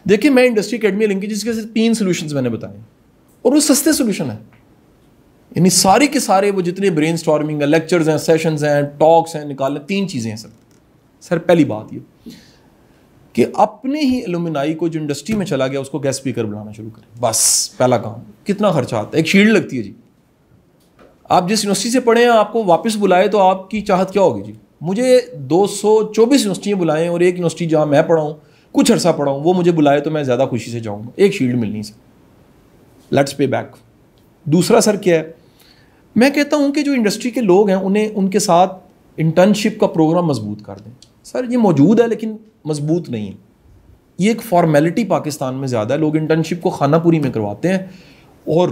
دیکھیں میں industry academy linkages کے 3 سولوشنز میں نے بتائے اور وہ سستے سولوشن ہیں. یعنی سارے کے سارے وہ جتنے برین اسٹارمنگ ہیں, لیکچرز ہیں, سیشنز ہیں, ٹاکس ہیں, نکالنے 3 چیزیں ہیں سر. پہلی بات یہ کہ اپنے ہی الومنائی کو جو انڈسٹری میں چلا گیا اس کو گیسٹ اسپیکر بلانا شروع کریں. بس پہلا کام. کتنا خرچہ آتا ہے؟ ایک شیلڈ لگتی ہے جی. آپ جس یونیورسٹی سے پڑھے ہیں آپ کو واپس بلائے تو آپ کی چاہت کیا ہوگی جی؟ مجھے 224 یونیورسٹیاں بلائیں اور ایک یونیورسٹی جہاں میں پڑھا ہوں, کچھ عرصہ پڑھا ہوں, وہ مجھے بلائے تو میں زیادہ خوشی سے جاؤں گا. ایک شیلڈ ملنی سر. Let's pay back. دوسرا سر کیا ہے, میں کہتا ہوں کہ جو انڈسٹری کے لوگ ہیں انہیں ان کے ساتھ انٹرنشپ کا پروگرام مضبوط کر دیں. سر یہ موجود ہے لیکن مضبوط نہیں ہے. یہ ایک فارمیلٹی پاکستان میں زیادہ ہے. لوگ انٹرنشپ کو خانہ پوری میں کرواتے ہیں اور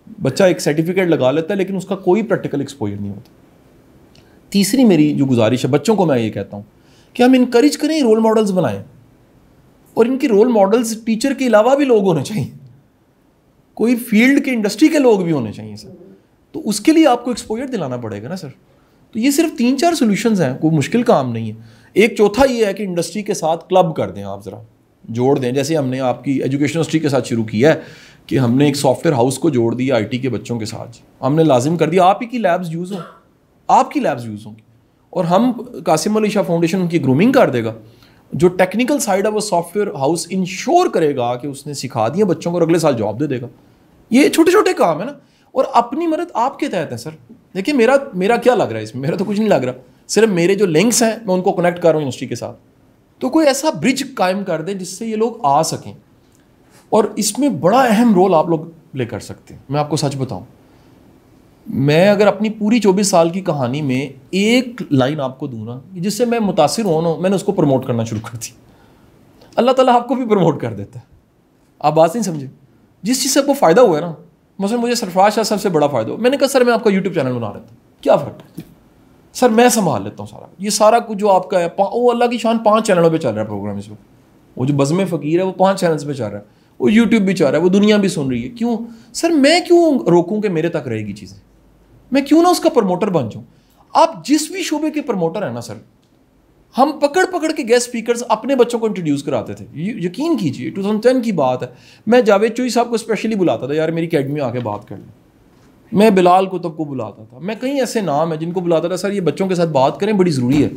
بچہ ایک سرٹیفکیٹ لگا لیتا ہے لیکن اس کا کوئی پریکٹیکل ایکسپوجر نہیں ہوتا. تیسری میری جو گزارش ہے بچوں کو میں یہ کہتا ہوں کہ ہم انکریج کریں, رول ماڈلز بنائیں, اور ان کی رول ماڈلز ٹیچر کے علاوہ بھی لوگ ہونے چاہیے, کوئی فیلڈ کے انڈسٹری کے لوگ بھی ہونے چاہیے سر. تو اس کے لیے آپ کو ایکسپوجر دلانا پڑے گا نا سر. تو یہ صرف 3-4 سولوشنز ہیں, کوئی مشکل کام نہیں ہے. ایک چوتھا یہ ہے کہ انڈسٹری کے ساتھ کلب کر دیں, آپ ذرا جوڑ دیں. جیسے ہم نے آپ کی ایجوکیشن انڈسٹری کے ساتھ شروع کیا ہے کہ ہم نے ایک سافٹ ویئر ہاؤس کو جوڑ دیا آئی ٹی کے بچوں کے ساتھ. ہم نے لازم کر دیا آپ ہی کی لیبز یوز ہوں, آپ کی لیبز یوز ہوں گی, اور ہم قاسم علی شاہ فاؤنڈیشن ان کی گرومنگ کر دے گا. جو ٹیکنیکل سائڈ ہے وہ سافٹ ویئر ہاؤس انشور کرے گا کہ اس نے سکھا دیا بچوں کو اور اگلے سال جاب دے دے گا. یہ چھوٹے چھوٹے کام ہے نا, اور اپنی مدد آپ کے تحت ہے سر. دیکھیں میرا کیا لگ رہا ہے اس میں, میرا تو کچھ نہیں لگ رہا, صرف میرے جو لنکس ہیں میں ان کو کنیکٹ کر رہا ہوں یونیورسٹی کے ساتھ. تو کوئی ایسا برج قائم کر دیں جس سے یہ لوگ آ سکیں, اور اس میں بڑا اہم رول آپ لوگ پلے کر سکتے ہیں. میں آپ کو سچ بتاؤں, میں اگر اپنی پوری 24 سال کی کہانی میں ایک لائن آپ کو دوں نا جس سے میں متاثر ہوں, میں نے اس کو پروموٹ کرنا شروع کر دی. اللہ تعالیٰ آپ کو بھی پروموٹ کر دیتا ہے. آپ بات نہیں سمجھے. جس چیز سے آپ کو فائدہ ہوا ہے نا, مثلا مجھے سرفراز شاہ صاحب سے بڑا فائدہ ہو, میں نے کہا سر میں آپ کا یوٹیوب چینل بنا رہا تھا, کیا فرق ہے سر, میں سنبھال لیتا ہوں سارا. یہ سارا کچھ جو آپ کا ہے, وہ اللہ کی شان 5 چینلوں پہ چل رہا ہے پروگرام اس وقت. وہ جو بزم فقیر ہے وہ 5 چینلز پہ چل رہا ہے, وہ یوٹیوب بھی چل رہا ہے, وہ دنیا بھی سن رہی ہے. کیوں سر, میں کیوں روکوں کہ میرے تک رہے گی چیزیں؟ میں کیوں نہ اس کا پروموٹر بن جاؤں؟ آپ جس بھی شعبے کے پروموٹر ہیں نا سر, ہم پکڑ کے گیسٹ اسپیکرز اپنے بچوں کو انٹروڈیوس کراتے تھے. یقین کیجیے 2010 کی بات ہے, میں جاوید چوئی صاحب کو اسپیشلی بلاتا تھا, یار میری اکیڈمی میں آ کے بات کر لیں. میں بلال کتب کو بلاتا تھا, میں کئی ایسے نام ہیں جن کو بلاتا تھا, سر یہ بچوں کے ساتھ بات کریں, بڑی ضروری ہے,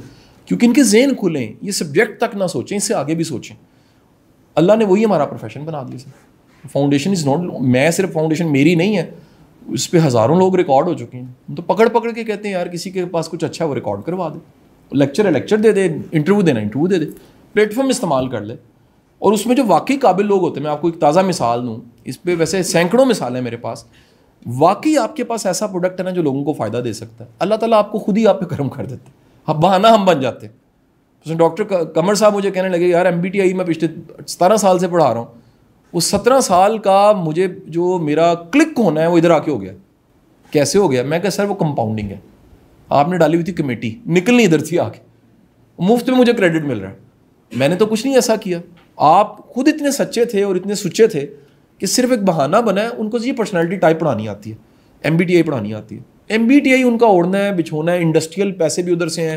کیونکہ ان کے ذہن کھلیں, یہ سبجیکٹ تک نہ سوچیں, اس سے آگے بھی سوچیں. اللہ نے وہی ہمارا پروفیشن بنا دیا سر. فاؤنڈیشن از ناٹ, میں صرف فاؤنڈیشن میری نہیں ہے, اس پہ ہزاروں لوگ ریکارڈ ہو چکے ہیں. ہم تو پکڑ کے کہتے ہیں یار کسی کے پاس کچھ اچھا ہے وہ ریکارڈ کروا دے, لیکچر ہے لیکچر دے دے, انٹرویو دینا انٹرویو دے دے, پلیٹ فارم استعمال کر لے. اور اس میں جو واقعی قابل لوگ ہوتے ہیں, میں آپ کو ایک تازہ مثال دوں, اس پہ ویسے سینکڑوں مثالیں ہیں میرے پاس. واقعی آپ کے پاس ایسا پروڈکٹ ہے نا جو لوگوں کو فائدہ دے سکتا ہے, اللہ تعالیٰ آپ کو خود ہی آپ پہ کرم کر دیتے ہیں. اب بہانہ ہم بن جاتے ہیں. ڈاکٹر قمر صاحب مجھے کہنے لگے یار MBTI میں پچھلے 17 سال سے پڑھا رہا ہوں, وہ 17 سال کا مجھے جو میرا کلک ہونا ہے وہ ادھر آ کے ہو گیا. کیسے ہو گیا؟ میں کہا سر وہ کمپاؤنڈنگ ہے, آپ نے ڈالی ہوئی تھی کمیٹی, نکلنی ادھر تھی آ کے, مفت میں مجھے کریڈٹ مل رہا ہے. میں نے تو کچھ نہیں ایسا کیا. آپ خود اتنے سچے تھے اور اتنے سچے تھے کہ صرف ایک بہانہ بنا ہے. ان کو یہ پرسنالٹی ٹائپ پڑھانی آتی ہے, MBTI پڑھانی آتی ہے. MBTI ان کا اوڑھنا ہے بچھونا ہے, انڈسٹریل پیسے بھی ادھر سے ہیں,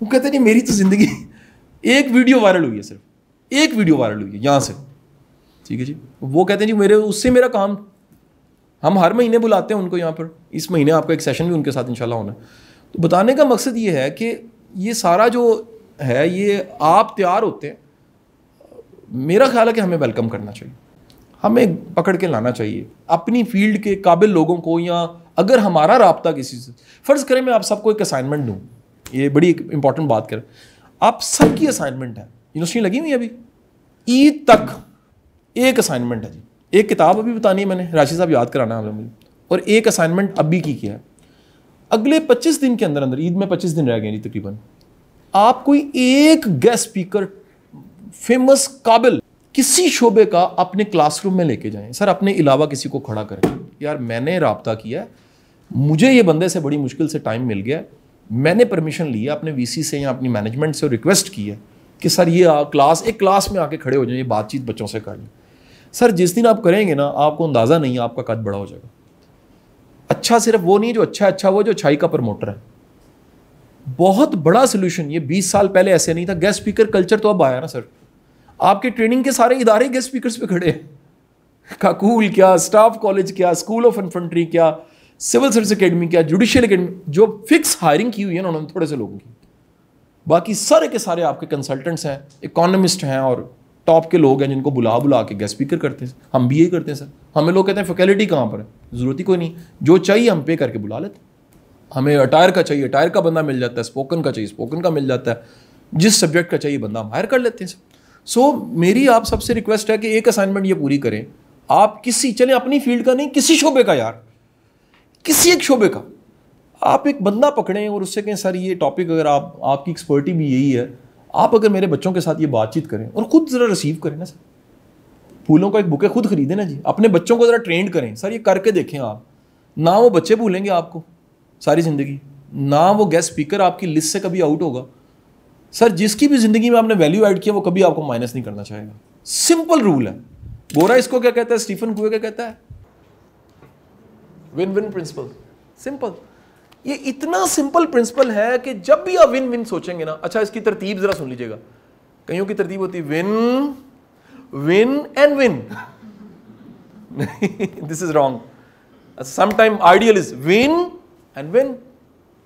وہ کہتے ہیں نہیں میری تو زندگی ایک ویڈیو وائرل ہوئی ہے, صرف ایک ویڈیو وائرل ہوئی ہے یہاں سے, ٹھیک ہے جی. وہ کہتے ہیں جی میرے اس سے میرا کام, ہم ہر مہینے بلاتے ہیں ان کو یہاں پر. اس مہینے آپ کا ایک سیشن بھی ان کے ساتھ انشاءاللہ ہونا ہے. تو بتانے کا مقصد یہ ہے کہ یہ سارا جو ہے یہ آپ تیار ہوتے ہیں, میرا خیال ہے کہ ہمیں ویلکم کرنا چاہیے, ہمیں پکڑ کے لانا چاہیے اپنی فیلڈ کے قابل لوگوں کو. یا اگر ہمارا رابطہ کسی سے, فرض کریں میں آپ سب کو ایک اسائنمنٹ دوں, یہ بڑی امپورٹنٹ بات کریں, آپ سب کی اسائنمنٹ ہے, یونیورسٹی لگی ہوئی ہے ابھی, عید تک ایک اسائنمنٹ ہے جی. ایک کتاب ابھی بتانی ہے میں نے, راشد صاحب یاد کرانا ہے مجھے, اور ایک اسائنمنٹ ابھی کی کیا ہے. اگلے 25 دن کے اندر, عید میں 25 دن رہ گئے جی تقریباً, آپ کوئی ایک گیسٹ اسپیکر فیمس قابل کسی شعبے کا اپنے کلاس روم میں لے کے جائیں. سر اپنے علاوہ کسی کو کھڑا کریں, یار میں نے رابطہ کیا ہے, مجھے یہ بندے سے بڑی مشکل سے ٹائم مل گیا, میں نے پرمیشن لیا اپنے VC سے یا اپنی مینجمنٹ سے, ریکویسٹ کی ہے کہ سر یہ ایک کلاس میں آ کے کھڑے ہو جائیں, یہ بات چیت بچوں سے کر لیں. سر جس دن آپ کریں گے نا, آپ کو اندازہ نہیں آپ کا قد بڑا ہو جائے گا. اچھا صرف وہ نہیں جو اچھا وہ جو اچھائی کا پروموٹر ہے, بہت بڑا سولوشن. یہ 20 سال پہلے ایسے نہیں تھا. گیسٹ اسپیکر کلچر تو اب آیا نا سر. آپ کے ٹریننگ کے سارے ادارے گیسٹ اسپیکرز پہ کھڑے ہیں. کاکول کیا, اسٹاف کالج کیا, اسکول آف انفنٹری کیا, سول سروس اکیڈمی کیا, جوڈیشل اکیڈمی, جو فکس ہائرنگ کی ہوئی ہے نا انہوں نے تھوڑے سے لوگوں کی. باقی سارے کے سارے آپ کے کنسلٹنٹس ہیں, اکانومسٹ ہیں اور ٹاپ کے لوگ ہیں جن کو بلا کے گیسٹ اسپیکر کرتے ہیں. ہم بھی یہی کرتے ہیں سر. ہمیں لوگ کہتے ہیں فیکلٹی کہاں پر ہے, ضرورت ہی کوئی نہیں, جو چاہیے ہم پے کر کے بلا لیتے ہیں. ہمیں اٹائر کا چاہیے اٹائر کا بندہ مل جاتا ہے, اسپوکن کا چاہیے اسپوکن کا مل جاتا ہے, جس سبجیکٹ کا چاہیے بندہ ہم ہائر کر لیتے ہیں سر. سو میری آپ سب سے ریکویسٹ ہے کہ ایک اسائنمنٹ یہ پوری کریں. آپ کسی چلیں اپنی فیلڈ کا نہیں, کسی شعبے کا یار, کسی ایک شعبے کا آپ ایک بندہ پکڑیں اور اس سے کہیں سر یہ ٹاپک اگر آپ کی ایکسپرٹی بھی یہی ہے, آپ اگر میرے بچوں کے ساتھ یہ بات چیت کریں اور خود ذرا ریسیو کریں نا سر. پھولوں کا ایک بکے خود خریدیں نا جی, اپنے بچوں کو ذرا ٹرینڈ کریں سر. یہ کر کے دیکھیں آپ, نہ وہ بچے بھولیں گے آپ کو ساری زندگی, نہ وہ گیسٹ اسپیکر آپ کی لسٹ سے کبھی آؤٹ ہوگا سر. جس کی بھی زندگی میں آپ نے ویلیو ایڈ کیا وہ کبھی آپ کو مائنس نہیں کرنا چاہے گا. سمپل رول ہے. گورا اس کو کیا کہتا ہے, اسٹیفن کوے کیا کہتا ہے, ون ون پرنسپل. سمپل. یہ اتنا سمپل پرنسپل ہے کہ جب بھی آپ ون ون سوچیں گے نا, اچھا اس کی ترتیب ذرا سن لیجیے گا. کئیوں کی ترتیب ہوتی ہے one one and one. This is wrong. Some time ideal is one and one.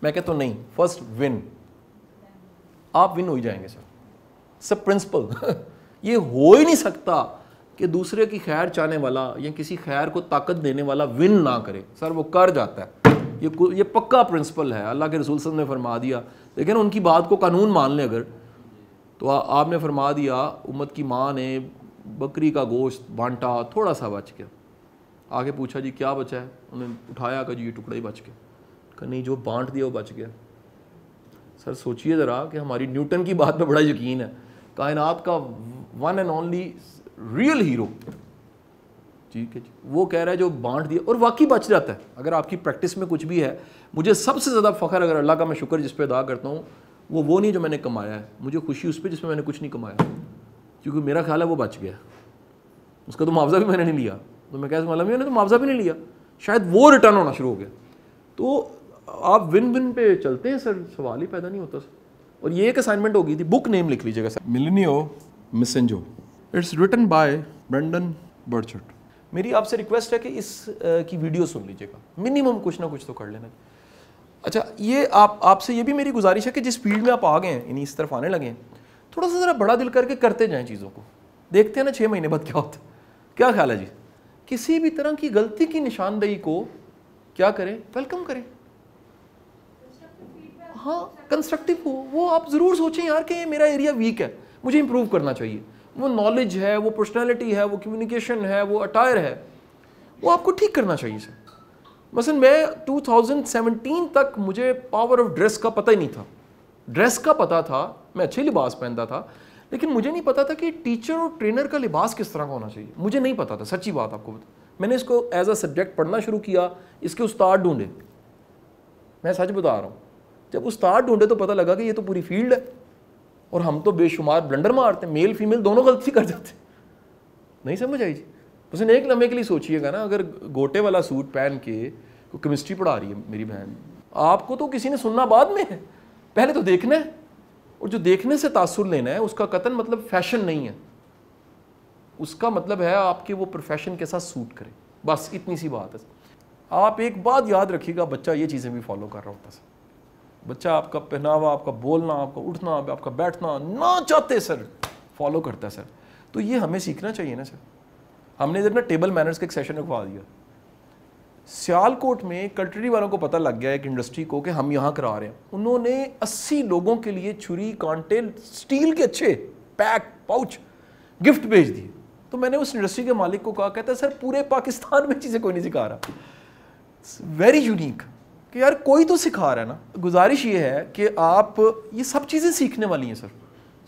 میں کہتا ہوں نہیں, فرسٹ ون. آپ ون ہو ہی جائیں گے سر. سب پرنسپل. یہ ہو ہی نہیں سکتا کہ دوسرے کی خیر چاہنے والا یا کسی خیر کو طاقت دینے والا ون نہ کرے سر. وہ کر جاتا ہے. یہ پکا پرنسپل ہے. اللہ کے رسول صلی اللہ علیہ وسلم نے فرما دیا, لیکن ان کی بات کو قانون مان لیں اگر, تو آپ نے فرما دیا امت کی ماں نے بکری کا گوشت بانٹا, تھوڑا سا بچ گیا. آگے پوچھا جی کیا بچا ہے, انہوں نے اٹھایا کہ جی یہ ٹکڑا ہی بچ گیا. کہ نہیں جو بانٹ دیا وہ بچ گیا. سر سوچئے ذرا کہ ہماری نیوٹن کی بات پہ بڑا یقین ہے, کائنات کا one and only real hero, ٹھیک ہے جی, وہ کہہ رہا ہے جو بانٹ دیا اور واقعی بچ جاتا ہے. اگر آپ کی پریکٹس میں کچھ بھی ہے, مجھے سب سے زیادہ فخر اگر اللہ کا میں شکر جس پہ ادا کرتا ہوں وہ نہیں جو میں نے کمایا ہے, مجھے خوشی اس پہ جس میں نے کچھ نہیں کمایا, کیونکہ میرا خیال ہے وہ بچ گیا. اس کا تو معاوضہ بھی میں نے نہیں لیا, تو میں کہہ سکتا ہوں میں نے تو معاوضہ بھی نہیں لیا, شاید وہ ریٹرن ہونا شروع ہو گیا. تو آپ ون ون پہ چلتے ہیں سر, سوال ہی پیدا نہیں ہوتا سر. اور یہ ایک اسائنمنٹ ہو گئی تھی, بک نیم لکھ لیجیے گا sir, millionaire messenger. It's written by Brendon Burchard. میری آپ سے ریکویسٹ ہے کہ اس کی ویڈیو سن لیجیے گا, منیمم کچھ نہ کچھ تو کر لینا. اچھا یہ آپ سے یہ بھی میری گزارش ہے کہ جس فیلڈ میں آپ آ گئے ہیں, یعنی اس طرف آنے لگے ہیں, تھوڑا سا ذرا بڑا دل کر کے کرتے جائیں چیزوں کو. دیکھتے ہیں نا 6 مہینے بعد کیا ہوتا ہے. کیا خیال ہے جی؟ کسی بھی طرح کی غلطی کی نشاندہی کو کیا کریں, ویلکم کریں. ہاں کنسٹرکٹیو ہو, وہ آپ ضرور سوچیں یار کہ یہ میرا ایریا ویک ہے, مجھے امپروو کرنا چاہیے. وہ نالج ہے, وہ پرسنالٹی ہے, وہ کمیونیکیشن ہے, وہ اٹائر ہے, وہ آپ کو ٹھیک کرنا چاہیے سر. مثلا میں 2017 تک مجھے پاور آف ڈریس کا پتہ ہی نہیں تھا. ڈریس کا پتہ تھا, میں اچھے لباس پہنتا تھا, لیکن مجھے نہیں پتا تھا کہ ٹیچر اور ٹرینر کا لباس کس طرح کا ہونا چاہیے. مجھے نہیں پتا تھا, سچی بات آپ کو بتا. میں نے اس کو ایز اے سبجیکٹ پڑھنا شروع کیا, اس کے استاد ڈھونڈے, میں سچ بتا رہا ہوں. جب استاد ڈھونڈے تو پتہ لگا کہ یہ تو پوری فیلڈ ہے, اور ہم تو بے شمار بلنڈر مارتے ہیں, میل فیمیل دونوں غلطی کر جاتے ہیں. نہیں سمجھ آئی جی؟ اس نے ایک لمحے کے لیے سوچیے گا نا, اگر گوٹے والا سوٹ پہن کے وہ کیمسٹری پڑھا رہی ہے میری بہن, آپ کو تو کسی نے سننا بعد میں ہے, پہلے تو دیکھنا ہے, اور جو دیکھنے سے تاثر لینا ہے اس کا قطن مطلب فیشن نہیں ہے, اس کا مطلب ہے آپ کے وہ پروفیشن کے ساتھ سوٹ کرے, بس اتنی سی بات ہے. آپ ایک بات یاد رکھیے گا, بچہ یہ چیزیں بھی فالو کر رہا ہوتا ہے. بچہ آپ کا پہناوا, آپ کا بولنا, آپ کا اٹھنا, آپ کا بیٹھنا نہ چاہتے سر فالو کرتا ہے سر. تو یہ ہمیں سیکھنا چاہیے نا سر. ہم نے ادھر نا ٹیبل مینرز کا ایک سیشن رکھوا دیا. سیال کوٹ میں کلٹری والوں کو پتہ لگ گیا ایک انڈسٹری کو کہ ہم یہاں کرا رہے ہیں, انہوں نے 80 لوگوں کے لیے چھری, کانٹے, اسٹیل کے اچھے پیک پاؤچ گفٹ بھیج دیے. تو میں نے اس انڈسٹری کے مالک کو کہا, کہتا ہے سر پورے پاکستان میں چیزیں کوئی نہیں سکھا رہا. ویری یونیک کہ یار کوئی تو سکھا رہا ہے نا. گزارش یہ ہے کہ آپ یہ سب چیزیں سیکھنے والی ہیں سر,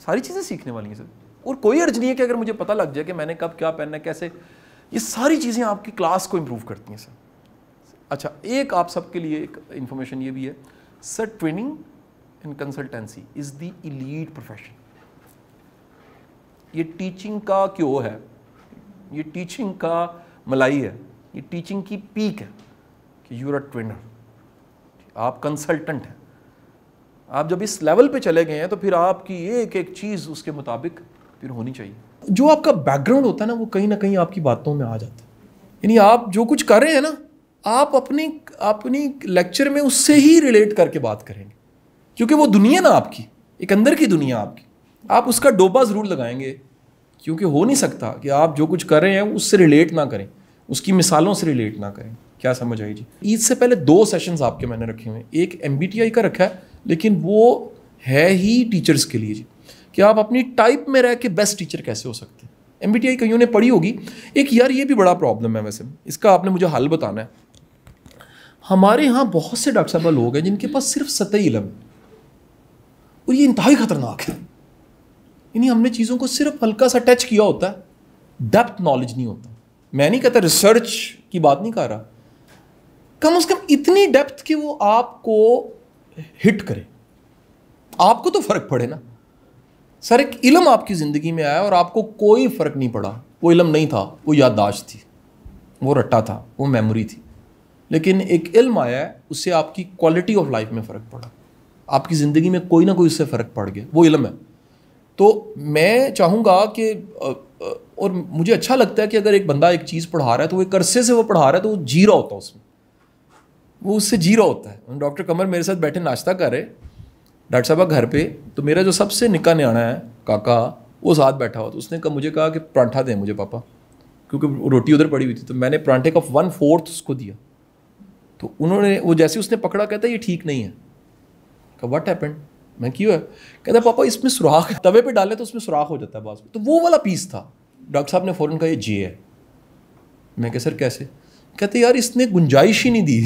ساری چیزیں سیکھنے والی ہیں سر. اور کوئی عرض نہیں ہے کہ اگر مجھے پتہ لگ جائے کہ میں نے کب کیا پہننا ہے کیسے, یہ ساری چیزیں آپ کی کلاس کو امپروو کرتی ہیں سر. اچھا ایک آپ سب کے لیے ایک انفارمیشن یہ بھی ہے sir, training and consultancy is the elite profession. یہ ٹیچنگ کا کیوں ہے, یہ ٹیچنگ کا ملائی ہے, یہ ٹیچنگ کی پیک ہے کہ یو آر اے ٹرینر, آپ کنسلٹنٹ ہیں, آپ جب اس لیول پہ چلے گئے ہیں تو پھر آپ کی ایک ایک چیز اس کے مطابق پھر ہونی چاہیے. جو آپ کا بیک گراؤنڈ ہوتا ہے نا وہ کہیں نہ کہیں آپ کی باتوں میں آ جاتا ہے. یعنی آپ جو کچھ کر رہے ہیں نا آپ اپنی لیکچر میں اس سے ہی ریلیٹ کر کے بات کریں گے, کیونکہ وہ دنیا نا آپ کی ایک اندر کی دنیا آپ کی, آپ اس کا ڈوبا ضرور لگائیں گے, کیونکہ ہو نہیں سکتا کہ آپ جو کچھ کر رہے ہیں اس سے ریلیٹ نہ کریں, اس کی مثالوں سے ریلیٹ نہ کریں. کیا سمجھ آئی جی؟ عید سے پہلے 2 سیشنز آپ کے میں نے رکھے ہوئے ہیں. ایک MBTI کا رکھا ہے لیکن وہ ہے ہی ٹیچرز کے لیے جی, کہ آپ اپنی ٹائپ میں رہ کے بیسٹ ٹیچر کیسے ہو سکتے ہیں. MBTI کئیوں نے پڑھی ہوگی. ایک یار یہ بھی بڑا پرابلم ہے ویسے, اس کا آپ نے مجھے حل بتانا ہے. ہمارے ہاں بہت سے ڈاکٹر صاحب لوگ ہیں جن کے پاس صرف سطحی علم ہے, اور یہ انتہائی خطرناک ہے. یعنی ہم نے چیزوں کو صرف ہلکا سا ٹچ کیا ہوتا ہے, ڈیپتھ نالج نہیں ہوتا. میں نہیں کہتا ریسرچ کی بات نہیں کر رہا, کم از کم اتنی ڈیپتھ کہ وہ آپ کو ہٹ کرے, آپ کو تو فرق پڑے نا. سر ایک علم آپ کی زندگی میں آیا اور آپ کو کوئی فرق نہیں پڑا. وہ علم نہیں تھا, وہ یادداشت تھی, وہ رٹا تھا, وہ میموری تھی. لیکن ایک علم آیا ہے, اس سے آپ کی کوالٹی آف لائف میں فرق پڑا, آپ کی زندگی میں کوئی نہ کوئی اس سے فرق پڑ گیا, وہ علم ہے. تو میں چاہوں گا کہ اور مجھے اچھا لگتا ہے کہ اگر ایک بندہ ایک چیز پڑھا رہا ہے تو وہ ایک عرصے سے وہ پڑھا رہا ہے تو وہ جی رہا ہوتا ہے اس میں, وہ اس سے جی رہا ہوتا ہے. ڈاکٹر قمر میرے ساتھ بیٹھے ناشتہ کر رہے ڈاکٹر صاحبہ گھر پہ, تو میرا جو سب سے نکا نیانا ہے کاکا وہ ساتھ بیٹھا ہوا, تو اس نے مجھے کہا کہ پراٹھا دیں مجھے پاپا, کیونکہ روٹی ادھر پڑی ہوئی تھی. تو میں نے پراٹھے کا 1/4 اس کو دیا, تو انہوں نے وہ جیسے اس نے پکڑا کہتا ہے یہ ٹھیک نہیں ہے. کہ واٹ ہیپنڈ؟ میں کیوں ہے؟ کہتا پاپا اس میں سوراخ, توے پہ ڈالے تو اس میں سوراخ ہو جاتا ہے بعض. تو وہ والا پیس تھا. ڈاکٹر صاحب نے فوراً کہا یہ جے ہے. میں کہ سر کیسے؟ کہتے یار اس نے گنجائش ہی نہیں دی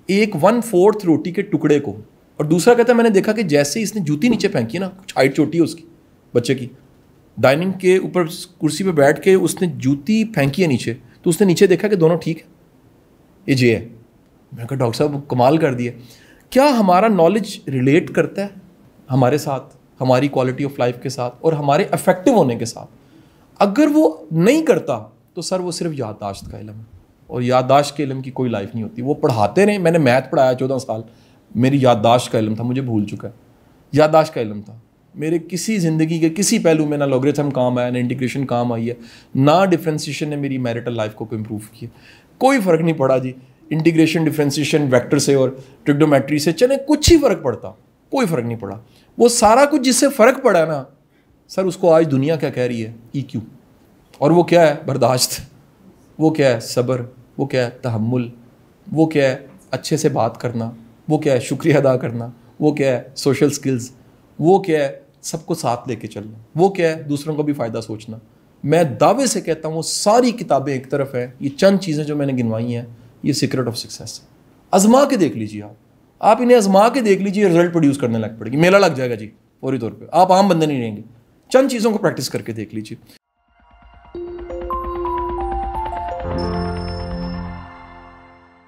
ایک 1/4 روٹی کے ٹکڑے کو. اور دوسرا کہتا ہے میں نے دیکھا کہ جیسے اس نے جوتی نیچے پھینکی نا, کچھ ہائٹ چھوٹی ہے اس کی بچے کی, ڈائننگ کے اوپر کرسی پہ بیٹھ کے اس نے جوتی پھینکی ہے نیچے, تو اس نے نیچے دیکھا کہ دونوں ٹھیک ہے, یہ جے ہے. میں کہا ڈاکٹر صاحب کمال کر دیا. کیا ہمارا نالج ریلیٹ کرتا ہے ہمارے ساتھ, ہماری کوالٹی آف لائف کے ساتھ اور ہمارے افیکٹو ہونے کے ساتھ؟ اگر وہ نہیں کرتا تو سر وہ صرف یادداشت کا علم ہے, اور یادداشت کے علم کی کوئی لائف نہیں ہوتی. وہ پڑھاتے رہے, میں نے میتھ پڑھایا 14 سال, میری یادداشت کا علم تھا, مجھے بھول چکا ہے, یادداشت کا علم تھا. میرے کسی زندگی کے کسی پہلو میں نہ لوگریتھم کام آیا, نہ انٹیگریشن کام آئی ہے, نہ ڈفرینسیشن نے میری میرٹل لائف کو امپروو کیا. کوئی فرق نہیں پڑا جی, انٹیگریشن ڈفرینسیشن ویکٹر سے اور ٹریگنومیٹری سے چلے کچھ ہی فرق پڑتا, کوئی فرق نہیں پڑا. وہ سارا کچھ جس سے فرق پڑا ہے نا سر, اس کو آج دنیا کیا کہہ رہی ہے؟ EQ. اور وہ کیا ہے؟ برداشت. وہ کیا ہے؟ صبر. وہ کیا ہے؟ تحمل. وہ کیا ہے؟ اچھے سے بات کرنا. وہ کیا ہے؟ شکریہ ادا کرنا. وہ کیا ہے؟ Social skills. وہ کیا ہے؟ سب کو ساتھ لے کے چلنا. وہ کیا ہے؟ دوسروں کو بھی فائدہ سوچنا. میں دعوے سے کہتا ہوں وہ ساری کتابیں ایک طرف ہیں, یہ چند چیزیں جو میں نے گنوائی ہیں یہ سیکرٹ آف سکسیس ہے. آزما کے دیکھ لیجیے, آپ انہیں آزما کے دیکھ لیجیے, رزلٹ پروڈیوس کرنے لگ پڑے گی, میلہ لگ جائے گا جی فوری طور پہ. آپ عام بندے نہیں رہیں گے. چند چیزوں کو پریکٹس کر کے دیکھ لیجیے.